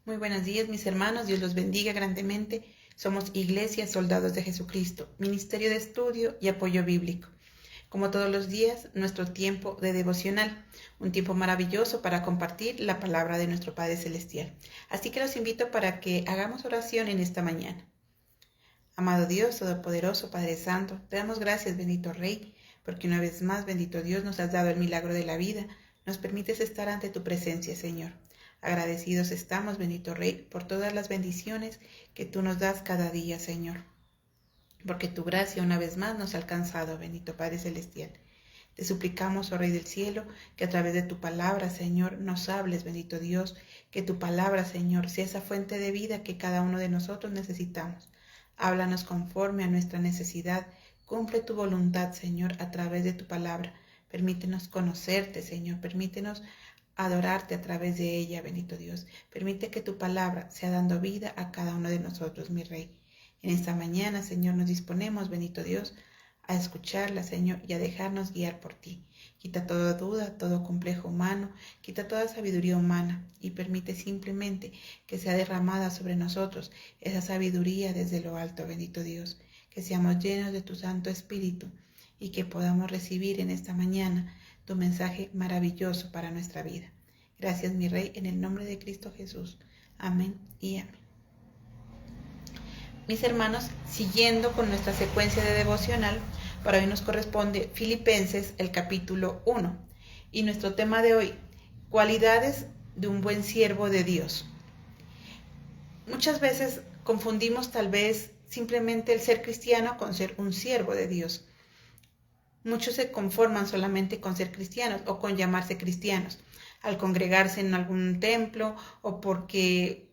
Muy buenos días, mis hermanos. Dios los bendiga grandemente. Somos Iglesia Soldados de Jesucristo, Ministerio de Estudio y Apoyo Bíblico. Como todos los días, nuestro tiempo de devocional, un tiempo maravilloso para compartir la palabra de nuestro Padre Celestial. Así que los invito para que hagamos oración en esta mañana. Amado Dios, Todopoderoso, Padre Santo, te damos gracias, bendito Rey, porque una vez más, bendito Dios, nos has dado el milagro de la vida. Nos permites estar ante tu presencia, Señor. Agradecidos estamos, bendito Rey, por todas las bendiciones que tú nos das cada día, Señor. Porque tu gracia una vez más nos ha alcanzado, bendito Padre Celestial. Te suplicamos, oh Rey del Cielo, que a través de tu palabra, Señor, nos hables, bendito Dios, que tu palabra, Señor, sea esa fuente de vida que cada uno de nosotros necesitamos. Háblanos conforme a nuestra necesidad. Cumple tu voluntad, Señor, a través de tu palabra. Permítenos conocerte, Señor. Permítenos adorarte a través de ella, bendito Dios. Permite que tu palabra sea dando vida a cada uno de nosotros, mi Rey. En esta mañana, Señor, nos disponemos, bendito Dios, a escucharla, Señor, y a dejarnos guiar por ti. Quita toda duda, todo complejo humano, quita toda sabiduría humana y permite simplemente que sea derramada sobre nosotros esa sabiduría desde lo alto, bendito Dios. Que seamos llenos de tu Santo Espíritu y que podamos recibir en esta mañana tu mensaje maravilloso para nuestra vida. Gracias, mi Rey, en el nombre de Cristo Jesús. Amén y amén. Mis hermanos, siguiendo con nuestra secuencia de devocional, para hoy nos corresponde Filipenses, el capítulo 1. Y nuestro tema de hoy, cualidades de un buen siervo de Dios. Muchas veces confundimos tal vez simplemente el ser cristiano con ser un siervo de Dios. Muchos se conforman solamente con ser cristianos o con llamarse cristianos, al congregarse en algún templo o porque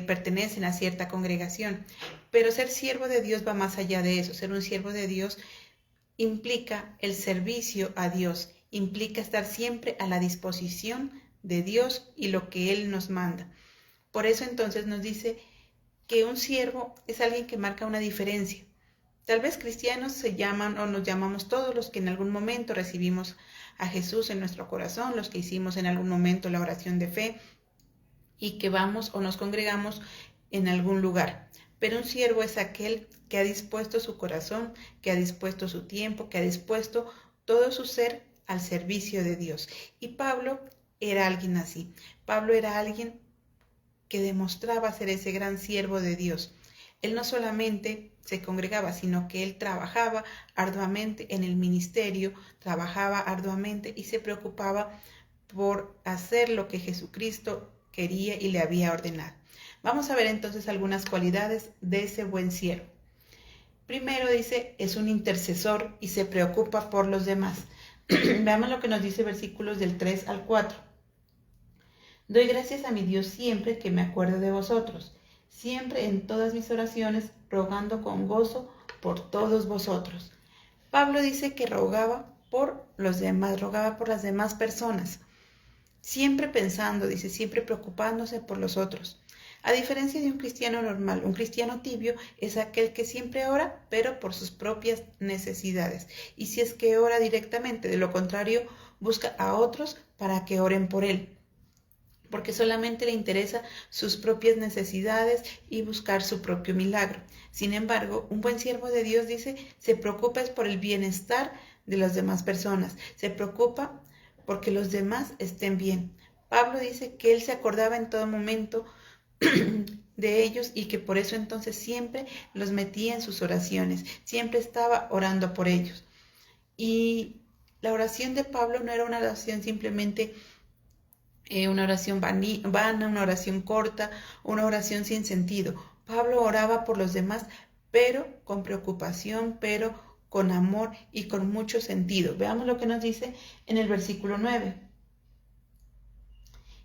pertenecen a cierta congregación. Pero ser siervo de Dios va más allá de eso. Ser un siervo de Dios implica el servicio a Dios, implica estar siempre a la disposición de Dios y lo que Él nos manda. Por eso entonces nos dice que un siervo es alguien que marca una diferencia. Tal vez cristianos se llaman o nos llamamos todos los que en algún momento recibimos a Jesús en nuestro corazón, los que hicimos en algún momento la oración de fe y que vamos o nos congregamos en algún lugar. Pero un siervo es aquel que ha dispuesto su corazón, que ha dispuesto su tiempo, que ha dispuesto todo su ser al servicio de Dios. Y Pablo era alguien así. Pablo era alguien que demostraba ser ese gran siervo de Dios. Él no solamente se congregaba, sino que él trabajaba arduamente en el ministerio, trabajaba arduamente y se preocupaba por hacer lo que Jesucristo quería y le había ordenado. Vamos a ver entonces algunas cualidades de ese buen siervo. Primero dice, es un intercesor y se preocupa por los demás. Veamos lo que nos dice versículos del 3 al 4. Doy gracias a mi Dios siempre que me acuerdo de vosotros, siempre en todas mis oraciones, rogando con gozo por todos vosotros. Pablo dice que rogaba por los demás, rogaba por las demás personas. Siempre pensando, dice, siempre preocupándose por los otros. A diferencia de un cristiano normal, un cristiano tibio es aquel que siempre ora, pero por sus propias necesidades. Y si es que ora directamente, de lo contrario, busca a otros para que oren por él, porque solamente le interesa sus propias necesidades y buscar su propio milagro. Sin embargo, un buen siervo de Dios, dice, se preocupa por el bienestar de las demás personas, se preocupa porque los demás estén bien. Pablo dice que él se acordaba en todo momento de ellos y que por eso entonces siempre los metía en sus oraciones, siempre estaba orando por ellos. Y la oración de Pablo no era una oración simplemente una oración vana, una oración corta, una oración sin sentido. Pablo oraba por los demás, pero con preocupación, pero con amor y con mucho sentido. Veamos lo que nos dice en el versículo 9.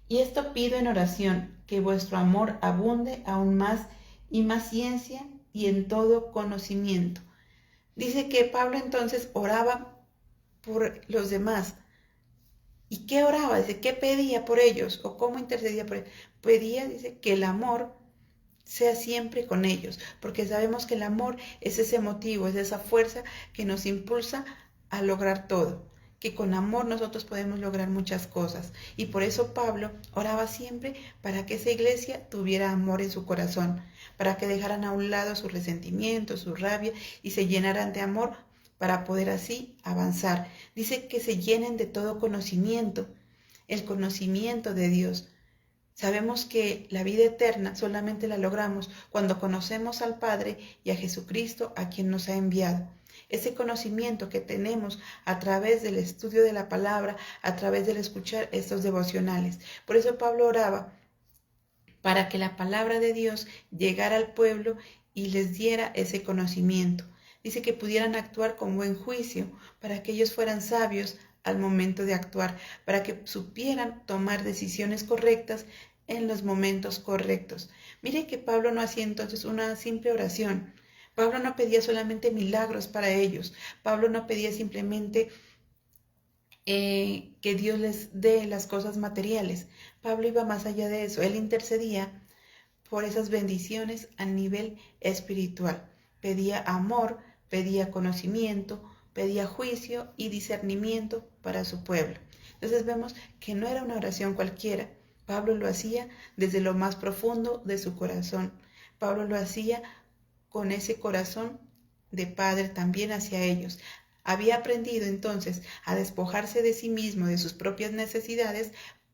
Y esto pido en oración, que vuestro amor abunde aún más y más ciencia y en todo conocimiento. Dice que Pablo entonces oraba por los demás. ¿Y qué oraba? Dice, ¿qué pedía por ellos? ¿O cómo intercedía por ellos? Pedía, dice, que el amor sea siempre con ellos, porque sabemos que el amor es ese motivo, es esa fuerza que nos impulsa a lograr todo. que con amor nosotros podemos lograr muchas cosas. Y por eso Pablo oraba siempre para que esa iglesia tuviera amor en su corazón, para que dejaran a un lado su resentimiento, su rabia y se llenaran de amor para poder así avanzar. Dice que se llenen de todo conocimiento, el conocimiento de Dios. Sabemos que la vida eterna solamente la logramos cuando conocemos al Padre y a Jesucristo, a quien nos ha enviado. Ese conocimiento que tenemos a través del estudio de la palabra, a través del escuchar estos devocionales. Por eso Pablo oraba para que la palabra de Dios llegara al pueblo y les diera ese conocimiento. Dice que pudieran actuar con buen juicio, para que ellos fueran sabios al momento de actuar, para que supieran tomar decisiones correctas en los momentos correctos. Mire que Pablo no hacía entonces una simple oración. Pablo no pedía solamente milagros para ellos. Pablo no pedía simplemente que Dios les dé las cosas materiales. Pablo iba más allá de eso. Él intercedía por esas bendiciones a nivel espiritual. Pedía amor, pedía conocimiento, pedía juicio y discernimiento para su pueblo. Entonces vemos que no era una oración cualquiera. Pablo lo hacía desde lo más profundo de su corazón. Pablo lo hacía con ese corazón de padre también hacia ellos. Había aprendido entonces a despojarse de sí mismo, de sus propias necesidades,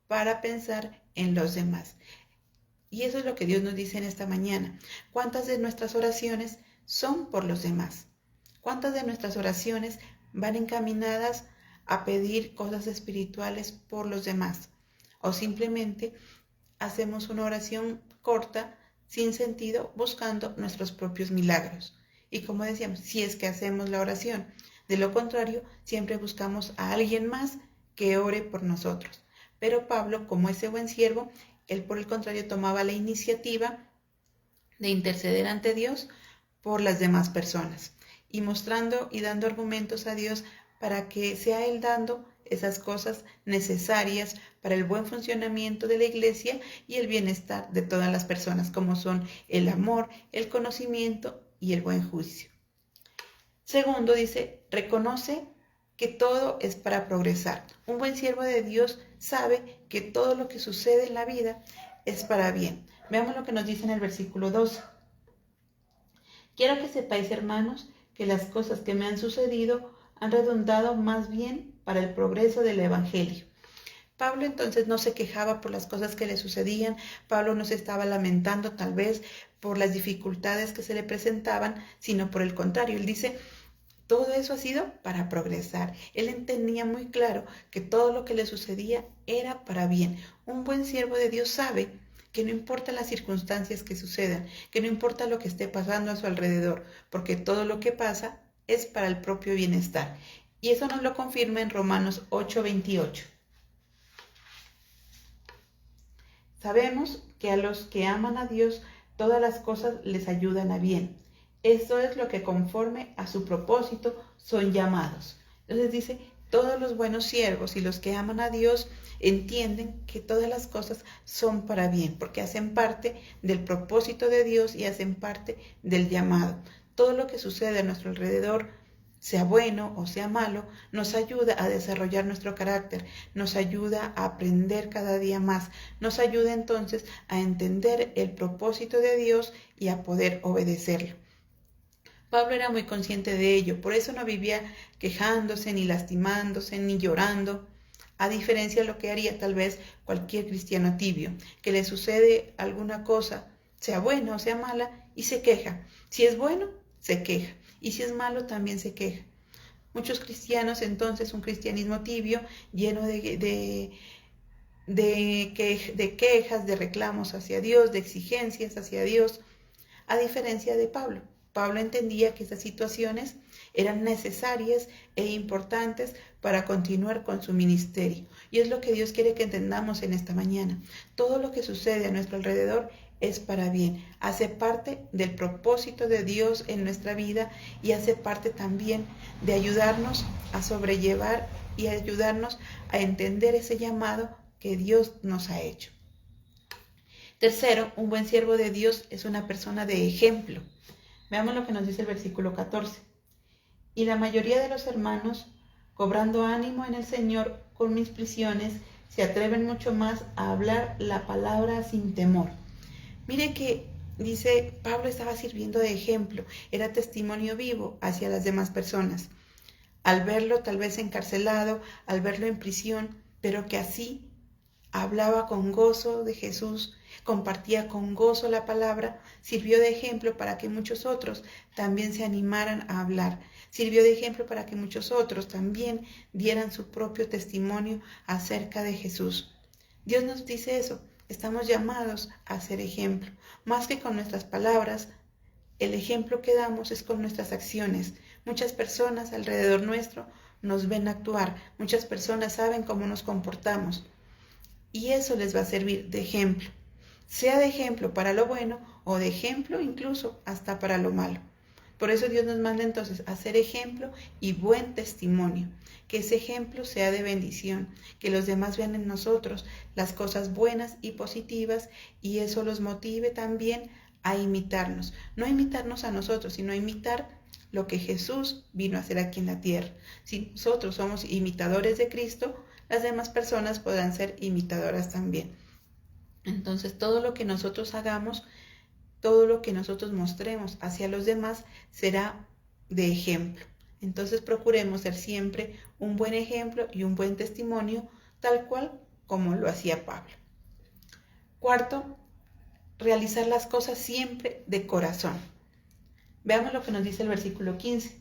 para pensar en los demás. Y eso es lo que Dios nos dice en esta mañana. ¿Cuántas de nuestras oraciones son por los demás? ¿Cuántas de nuestras oraciones van encaminadas a pedir cosas espirituales por los demás? O simplemente hacemos una oración corta, sin sentido, buscando nuestros propios milagros. Y como decíamos, si es que hacemos la oración, de lo contrario, siempre buscamos a alguien más que ore por nosotros. Pero Pablo, como ese buen siervo, él por el contrario tomaba la iniciativa de interceder ante Dios por las demás personas y mostrando y dando argumentos a Dios para que sea Él dando esas cosas necesarias para el buen funcionamiento de la iglesia y el bienestar de todas las personas, como son el amor, el conocimiento y el buen juicio. Segundo, dice, reconoce que todo es para progresar. Un buen siervo de Dios sabe que todo lo que sucede en la vida es para bien. Veamos lo que nos dice en el versículo 12. Quiero que sepáis, hermanos, que las cosas que me han sucedido han redundado más bien para el progreso del Evangelio. Pablo entonces no se quejaba por las cosas que le sucedían. Pablo no se estaba lamentando tal vez por las dificultades que se le presentaban, sino por el contrario. Él dice, todo eso ha sido para progresar. Él entendía muy claro que todo lo que le sucedía era para bien. Un buen siervo de Dios sabe que no importa las circunstancias que sucedan, que no importa lo que esté pasando a su alrededor, porque todo lo que pasa es para el propio bienestar. Y eso nos lo confirma en Romanos 8:28. Sabemos que a los que aman a Dios, todas las cosas les ayudan a bien. Esto es lo que conforme a su propósito son llamados. Entonces dice, todos los buenos siervos y los que aman a Dios entienden que todas las cosas son para bien, porque hacen parte del propósito de Dios y hacen parte del llamado. Todo lo que sucede a nuestro alrededor, sea bueno o sea malo, nos ayuda a desarrollar nuestro carácter, nos ayuda a aprender cada día más, nos ayuda entonces a entender el propósito de Dios y a poder obedecerlo. Pablo era muy consciente de ello, por eso no vivía quejándose, ni lastimándose, ni llorando, a diferencia de lo que haría tal vez cualquier cristiano tibio, que le sucede alguna cosa, sea buena o sea mala, y se queja. Si es bueno, se queja, y si es malo, también se queja. Muchos cristianos, entonces, un cristianismo tibio, lleno de quejas, de reclamos hacia Dios, de exigencias hacia Dios, a diferencia de Pablo. Pablo entendía que esas situaciones eran necesarias e importantes para continuar con su ministerio. Y es lo que Dios quiere que entendamos en esta mañana. Todo lo que sucede a nuestro alrededor es para bien. Hace parte del propósito de Dios en nuestra vida y hace parte también de ayudarnos a sobrellevar y ayudarnos a entender ese llamado que Dios nos ha hecho. Tercero, un buen siervo de Dios es una persona de ejemplo. Veamos lo que nos dice el versículo 14. Y la mayoría de los hermanos cobrando ánimo en el Señor con mis prisiones, se atreven mucho más a hablar la palabra sin temor. Mire que dice, Pablo estaba sirviendo de ejemplo, era testimonio vivo hacia las demás personas. Al verlo tal vez encarcelado, al verlo en prisión, pero que así hablaba con gozo de Jesús, compartía con gozo la palabra, sirvió de ejemplo para que muchos otros también se animaran a hablar, sirvió de ejemplo para que muchos otros también dieran su propio testimonio acerca de Jesús. Dios nos dice eso, estamos llamados a ser ejemplo, más que con nuestras palabras. El ejemplo que damos es con nuestras acciones. Muchas personas alrededor nuestro nos ven actuar, muchas personas saben cómo nos comportamos y eso les va a servir de ejemplo, sea de ejemplo para lo bueno o de ejemplo incluso hasta para lo malo. Por eso Dios nos manda entonces a ser ejemplo y buen testimonio, que ese ejemplo sea de bendición, que los demás vean en nosotros las cosas buenas y positivas y eso los motive también a imitarnos, no imitarnos a nosotros, sino a imitar lo que Jesús vino a hacer aquí en la tierra. Si nosotros somos imitadores de Cristo, las demás personas podrán ser imitadoras también. Entonces todo lo que nosotros hagamos, todo lo que nosotros mostremos hacia los demás será de ejemplo. Entonces procuremos ser siempre un buen ejemplo y un buen testimonio, tal cual como lo hacía Pablo. Cuarto, realizar las cosas siempre de corazón. Veamos lo que nos dice el versículo 15.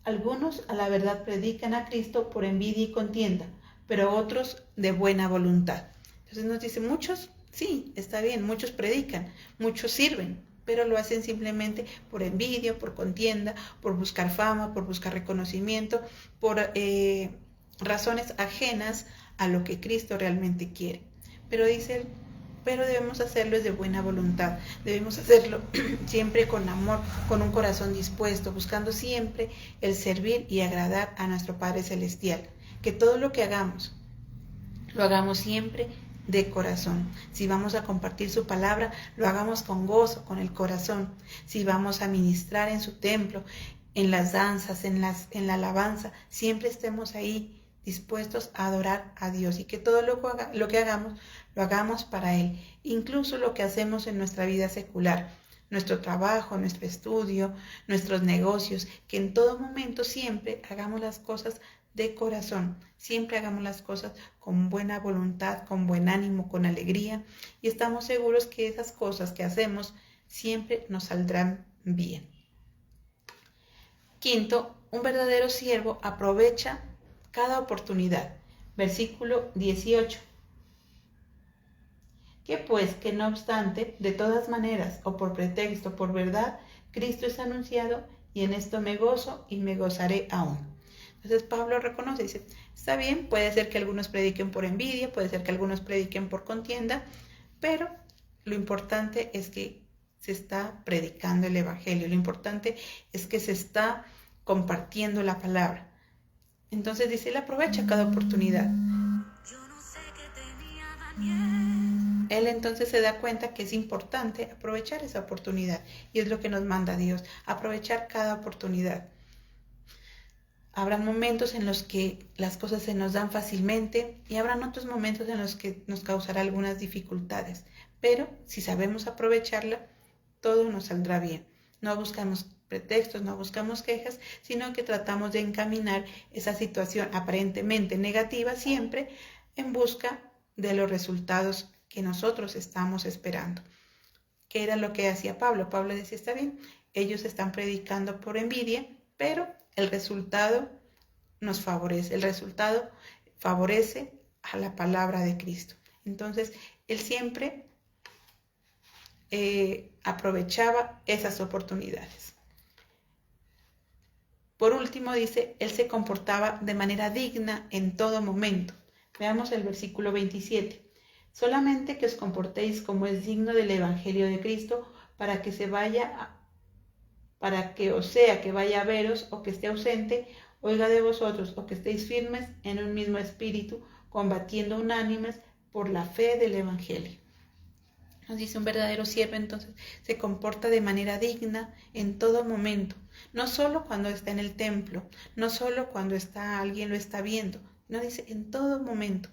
Algunos a la verdad predican a Cristo por envidia y contienda, pero otros de buena voluntad. Entonces nos dice, muchos, sí, está bien, muchos predican, muchos sirven, pero lo hacen simplemente por envidia, por contienda, por buscar fama, por buscar reconocimiento, por razones ajenas a lo que Cristo realmente quiere. Pero dice, pero debemos hacerlo de buena voluntad, debemos hacerlo siempre con amor, con un corazón dispuesto, buscando siempre el servir y agradar a nuestro Padre Celestial. Que todo lo que hagamos, lo hagamos siempre de corazón. Si vamos a compartir su palabra, lo hagamos con gozo, con el corazón. Si vamos a ministrar en su templo, en las danzas, en la alabanza, siempre estemos ahí dispuestos a adorar a Dios y que todo lo que hagamos, lo hagamos para Él. Incluso lo que hacemos en nuestra vida secular, nuestro trabajo, nuestro estudio, nuestros negocios, que en todo momento siempre hagamos las cosas de corazón, siempre hagamos las cosas con buena voluntad, con buen ánimo, con alegría y estamos seguros que esas cosas que hacemos siempre nos saldrán bien. Quinto, un verdadero siervo aprovecha cada oportunidad. Versículo 18. Que pues que no obstante, de todas maneras, o por pretexto, o por verdad, Cristo es anunciado y en esto me gozo y me gozaré aún. Entonces Pablo reconoce, dice, está bien, puede ser que algunos prediquen por envidia, puede ser que algunos prediquen por contienda, pero lo importante es que se está predicando el evangelio, lo importante es que se está compartiendo la palabra. Entonces dice, él aprovecha cada oportunidad. Él entonces se da cuenta que es importante aprovechar esa oportunidad y es lo que nos manda Dios, aprovechar cada oportunidad. Habrán momentos en los que las cosas se nos dan fácilmente y habrán otros momentos en los que nos causará algunas dificultades, pero si sabemos aprovecharla, todo nos saldrá bien. No buscamos pretextos, no buscamos quejas, sino que tratamos de encaminar esa situación aparentemente negativa siempre en busca de los resultados que nosotros estamos esperando. ¿Qué era lo que hacía Pablo? Pablo decía, está bien, ellos están predicando por envidia, pero el resultado nos favorece, el resultado favorece a la palabra de Cristo. Entonces, él siempre aprovechaba esas oportunidades. Por último, dice, él se comportaba de manera digna en todo momento. Veamos el versículo 27. Solamente que os comportéis como es digno del Evangelio de Cristo, para que os sea que vaya a veros o que esté ausente, oiga de vosotros o que estéis firmes en un mismo espíritu, combatiendo unánimes por la fe del Evangelio. Nos dice un verdadero siervo, entonces, se comporta de manera digna en todo momento, no solo cuando está en el templo, no solo cuando alguien lo está viendo, no dice en todo momento.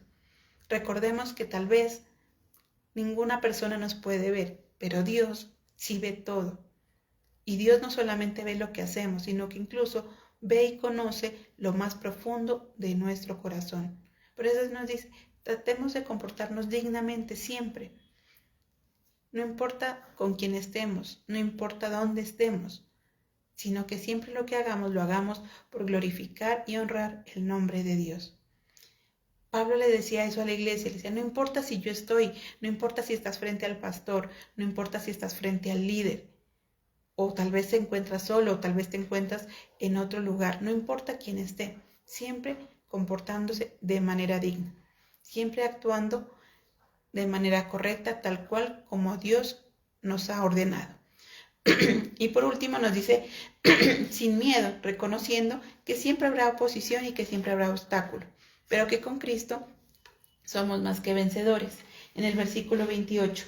Recordemos que tal vez ninguna persona nos puede ver, pero Dios sí ve todo. Y Dios no solamente ve lo que hacemos, sino que incluso ve y conoce lo más profundo de nuestro corazón. Por eso nos dice, tratemos de comportarnos dignamente siempre. No importa con quién estemos, no importa dónde estemos, sino que siempre lo que hagamos, lo hagamos por glorificar y honrar el nombre de Dios. Pablo le decía eso a la iglesia, le decía, no importa si yo estoy, no importa si estás frente al pastor, no importa si estás frente al líder, o tal vez te encuentras solo, o tal vez te encuentras en otro lugar, no importa quién esté, siempre comportándose de manera digna, siempre actuando de manera correcta, tal cual como Dios nos ha ordenado. Y por último nos dice, sin miedo, reconociendo que siempre habrá oposición y que siempre habrá obstáculo, pero que con Cristo somos más que vencedores. En el versículo 28,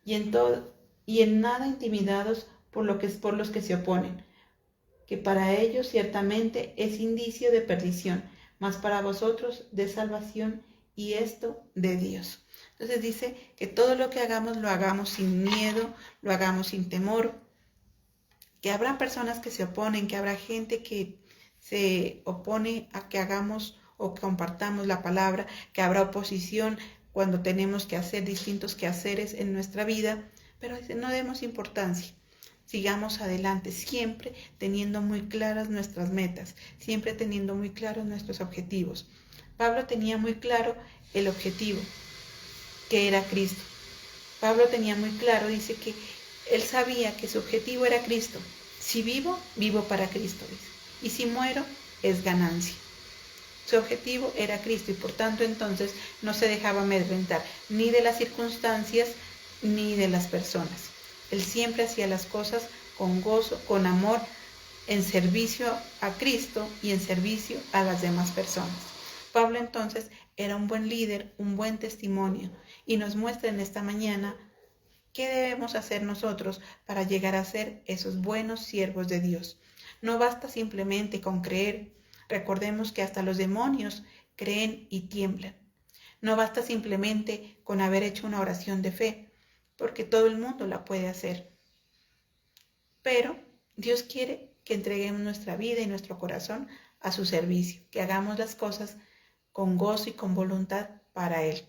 y en nada intimidados por los que se oponen, que para ellos ciertamente es indicio de perdición, mas para vosotros de salvación, y esto de Dios. Entonces dice que todo lo que hagamos lo hagamos sin miedo, lo hagamos sin temor, que habrá personas que se oponen, que habrá gente que se opone a que hagamos o compartamos la palabra, que habrá oposición cuando tenemos que hacer distintos quehaceres en nuestra vida, pero no demos importancia. Sigamos adelante, siempre teniendo muy claras nuestras metas, siempre teniendo muy claros nuestros objetivos. Pablo tenía muy claro el objetivo, que era Cristo. Pablo tenía muy claro, dice que él sabía que su objetivo era Cristo. Si vivo, vivo para Cristo, dice. Y si muero, es ganancia. Su objetivo era Cristo y por tanto entonces no se dejaba amedrentar ni de las circunstancias ni de las personas. Él siempre hacía las cosas con gozo, con amor, en servicio a Cristo y en servicio a las demás personas. Pablo entonces era un buen líder, un buen testimonio y nos muestra en esta mañana qué debemos hacer nosotros para llegar a ser esos buenos siervos de Dios. No basta simplemente con creer. Recordemos que hasta los demonios creen y tiemblan. No basta simplemente con haber hecho una oración de fe, porque todo el mundo la puede hacer. Pero Dios quiere que entreguemos nuestra vida y nuestro corazón a su servicio, que hagamos las cosas con gozo y con voluntad para Él,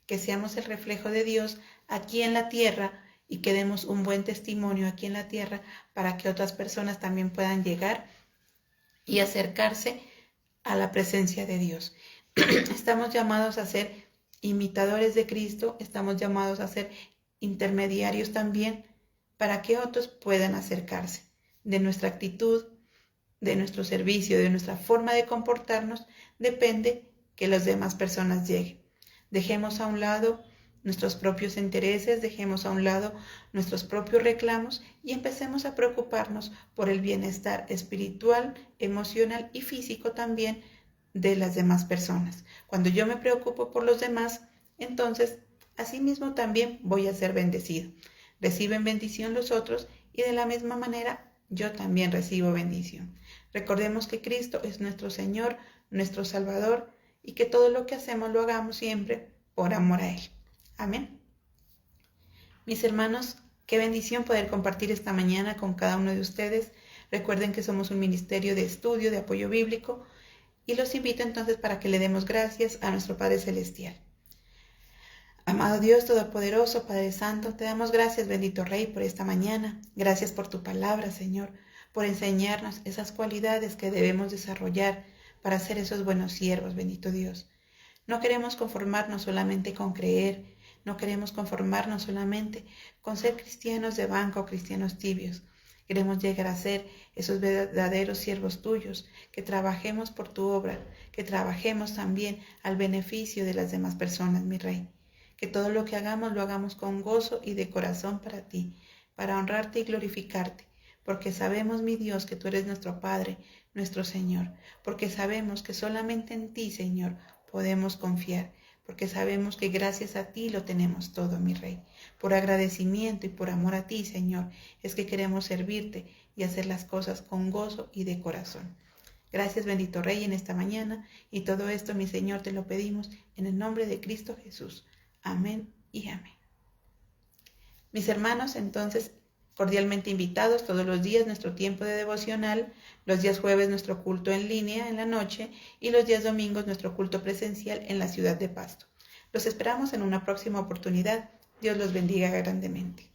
que seamos el reflejo de Dios aquí en la tierra y que demos un buen testimonio aquí en la tierra para que otras personas también puedan llegar y acercarse a la presencia de Dios. Estamos llamados a ser imitadores de Cristo, estamos llamados a ser intermediarios también para que otros puedan acercarse. De nuestra actitud, de nuestro servicio, de nuestra forma de comportarnos, depende que las demás personas lleguen. Dejemos a un lado nuestros propios intereses, dejemos a un lado nuestros propios reclamos y empecemos a preocuparnos por el bienestar espiritual, emocional y físico también de las demás personas. Cuando yo me preocupo por los demás, entonces asimismo también voy a ser bendecido. Reciben bendición los otros y de la misma manera yo también recibo bendición. Recordemos que Cristo es nuestro Señor, nuestro Salvador y que todo lo que hacemos lo hagamos siempre por amor a Él. Amén. Mis hermanos, qué bendición poder compartir esta mañana con cada uno de ustedes. Recuerden que somos un ministerio de estudio, de apoyo bíblico y los invito entonces para que le demos gracias a nuestro Padre Celestial. Amado Dios Todopoderoso, Padre Santo, te damos gracias, bendito Rey, por esta mañana. Gracias por tu palabra, Señor, por enseñarnos esas cualidades que debemos desarrollar para ser esos buenos siervos, bendito Dios. No queremos conformarnos solamente con creer, no queremos conformarnos solamente con ser cristianos de banca o cristianos tibios. Queremos llegar a ser esos verdaderos siervos tuyos, que trabajemos por tu obra, que trabajemos también al beneficio de las demás personas, mi Rey. Que todo lo que hagamos lo hagamos con gozo y de corazón para ti, para honrarte y glorificarte, porque sabemos, mi Dios, que tú eres nuestro Padre, nuestro Señor, porque sabemos que solamente en ti, Señor, podemos confiar, porque sabemos que gracias a ti lo tenemos todo, mi Rey. Por agradecimiento y por amor a ti, Señor, es que queremos servirte y hacer las cosas con gozo y de corazón. Gracias, bendito Rey, en esta mañana, y todo esto, mi Señor, te lo pedimos en el nombre de Cristo Jesús. Amén y amén. Mis hermanos, entonces, cordialmente invitados todos los días nuestro tiempo de devocional, los días jueves nuestro culto en línea en la noche y los días domingos nuestro culto presencial en la ciudad de Pasto. Los esperamos en una próxima oportunidad. Dios los bendiga grandemente.